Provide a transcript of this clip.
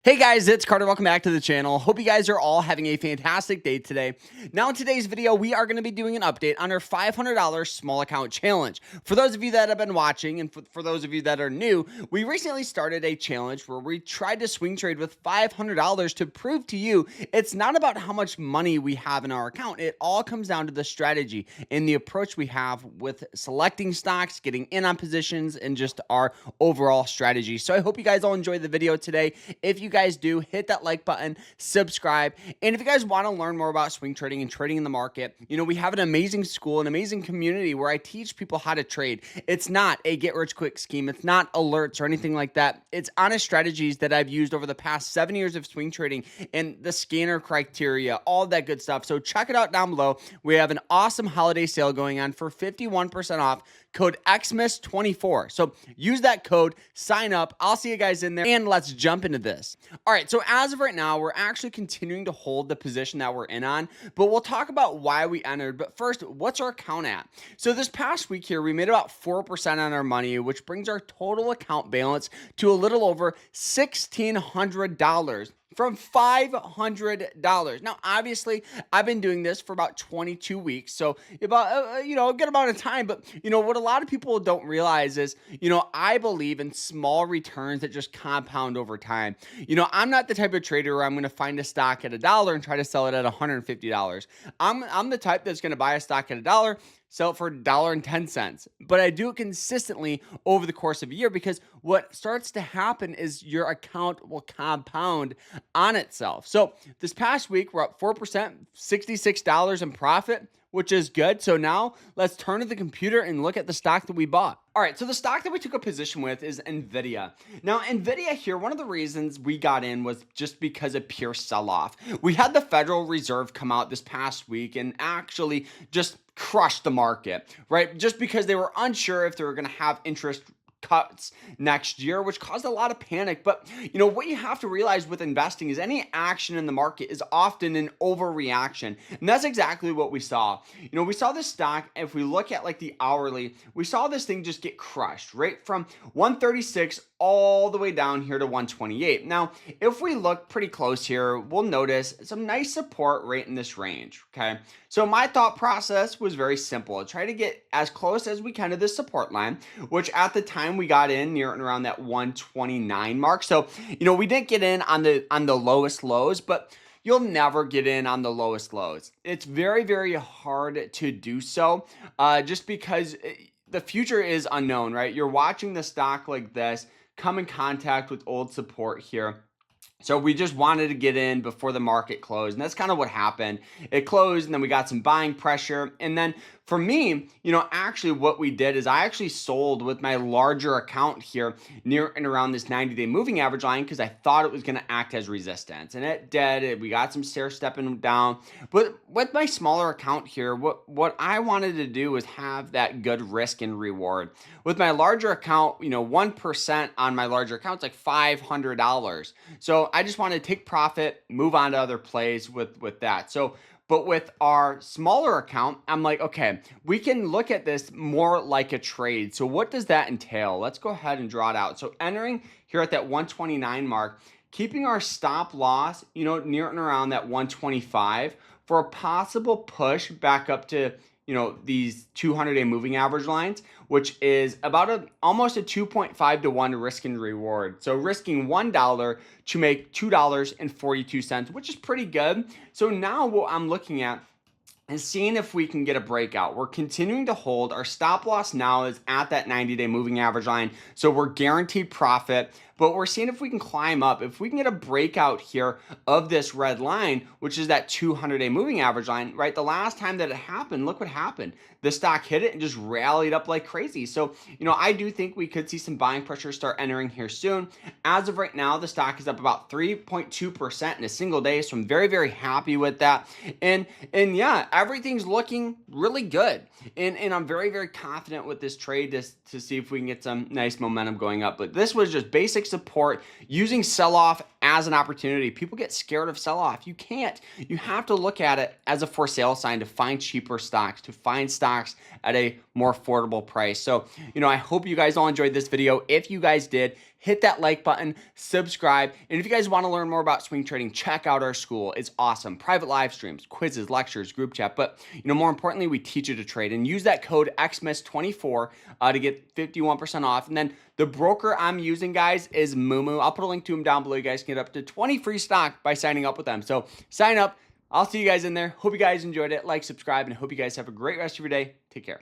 Hey guys, it's Carter. Welcome back to the channel. Hope you guys are all having a fantastic day today. Now in today's video, we are going to be doing an update on our $500 small account challenge. For those of you that have been watching and for those of you that are new, we recently started a challenge where we tried to swing trade with $500 to prove to you it's not about how much money we have in our account. It all comes down to the strategy and the approach we have with selecting stocks, getting in on positions, and just our overall strategy. So I hope you guys all enjoyed the video today. If you guys do, hit that like button, subscribe, and if you guys want to learn more about swing trading and trading in the market, we have an amazing school, an amazing community where I teach people how to trade. It's not a get rich quick scheme. It's not alerts or anything like that. It's honest strategies that I've used over the past 7 years of swing trading and the scanner criteria, all that good stuff. So check it out down below. We have an awesome holiday sale going on for 51% off. Code XMIS24. So use that code, sign up. I'll see you guys in there, and let's jump into this. All right, so as of right now, we're actually continuing to hold the position that we're in on, but we'll talk about why we entered. But first, what's our account at? So this past week here, we made about 4% on our money, which brings our total account balance to a little over $1,600. From $500. Now, obviously, I've been doing this for about 22 weeks, so about a good amount of time. But what a lot of people don't realize is, I believe in small returns that just compound over time. I'm not the type of trader where I'm going to find a stock at $1 and try to sell it at $150. I'm the type that's going to buy a stock at $1, sell it for $1.10. But I do it consistently over the course of a year, because what starts to happen is your account will compound on itself. So this past week, we're up 4%, $66 in profit, which is good. So now let's turn to the computer and look at the stock that we bought. All right, so the stock that we took a position with is Nvidia. Now, Nvidia here, one of the reasons we got in was just because of pure sell-off. We had the Federal Reserve come out this past week and actually just crush the market, right? Just because they were unsure if they were going to have interest cuts next year, which caused a lot of panic. But what you have to realize with investing is any action in the market is often an overreaction, and that's exactly what we saw. We saw this stock, if we look at like the hourly, we saw this thing just get crushed right from 136 all the way down here to 128. Now, if we look pretty close here, we'll notice some nice support right in this range. Okay, so my thought process was very simple: try to get as close as we can to this support line, which at the time we got in near and around that 129 mark. So we didn't get in on the lowest lows, but you'll never get in on the lowest lows. It's very, very hard to do so, just because the future is unknown, right? You're watching the stock like this come in contact with old support here. So we just wanted to get in before the market closed, and that's kind of what happened. It closed, and then we got some buying pressure. And then for me, actually what we did is I actually sold with my larger account here near and around this 90-day moving average line, because I thought it was going to act as resistance, and it did. We got some stair stepping down. But with my smaller account here, what I wanted to do was have that good risk and reward. With my larger account, 1% on my larger account is like $500. So I just want to take profit, move on to other plays with that. So, but with our smaller account, I'm like, okay, we can look at this more like a trade. So what does that entail? Let's go ahead and draw it out. So entering here at that 129 mark, keeping our stop loss, near and around that 125 for a possible push back up to these 200-day moving average lines, which is about almost a 2.5 to 1 risk and reward. So risking $1 to make $2.42, which is pretty good. So now what I'm looking at is seeing if we can get a breakout. We're continuing to hold. Our stop loss now is at that 90-day moving average line, so we're guaranteed profit. But we're seeing if we can climb up. If we can get a breakout here of this red line, which is that 200-day moving average line, right? The last time that it happened, look what happened. The stock hit it and just rallied up like crazy. So, I do think we could see some buying pressure start entering here soon. As of right now, the stock is up about 3.2% in a single day. So I'm very, very happy with that. And yeah, everything's looking really good. And I'm very, very confident with this trade to see if we can get some nice momentum going up. But this was just basic support, using sell-off as an opportunity. People get scared of sell-off. You can't. You have to look at it as a for sale sign to find cheaper stocks, to find stocks at a more affordable price. So, I hope you guys all enjoyed this video. If you guys did, hit that like button, subscribe. And if you guys want to learn more about swing trading, check out our school. It's awesome. Private live streams, quizzes, lectures, group chat. But more importantly, we teach you to trade, and use that code XMIS24 to get 51% off. And then the broker I'm using, guys, is MOOMOO. I'll put a link to them down below. You guys can get up to 20 free stock by signing up with them. So sign up. I'll see you guys in there. Hope you guys enjoyed it. Like, subscribe, and hope you guys have a great rest of your day. Take care.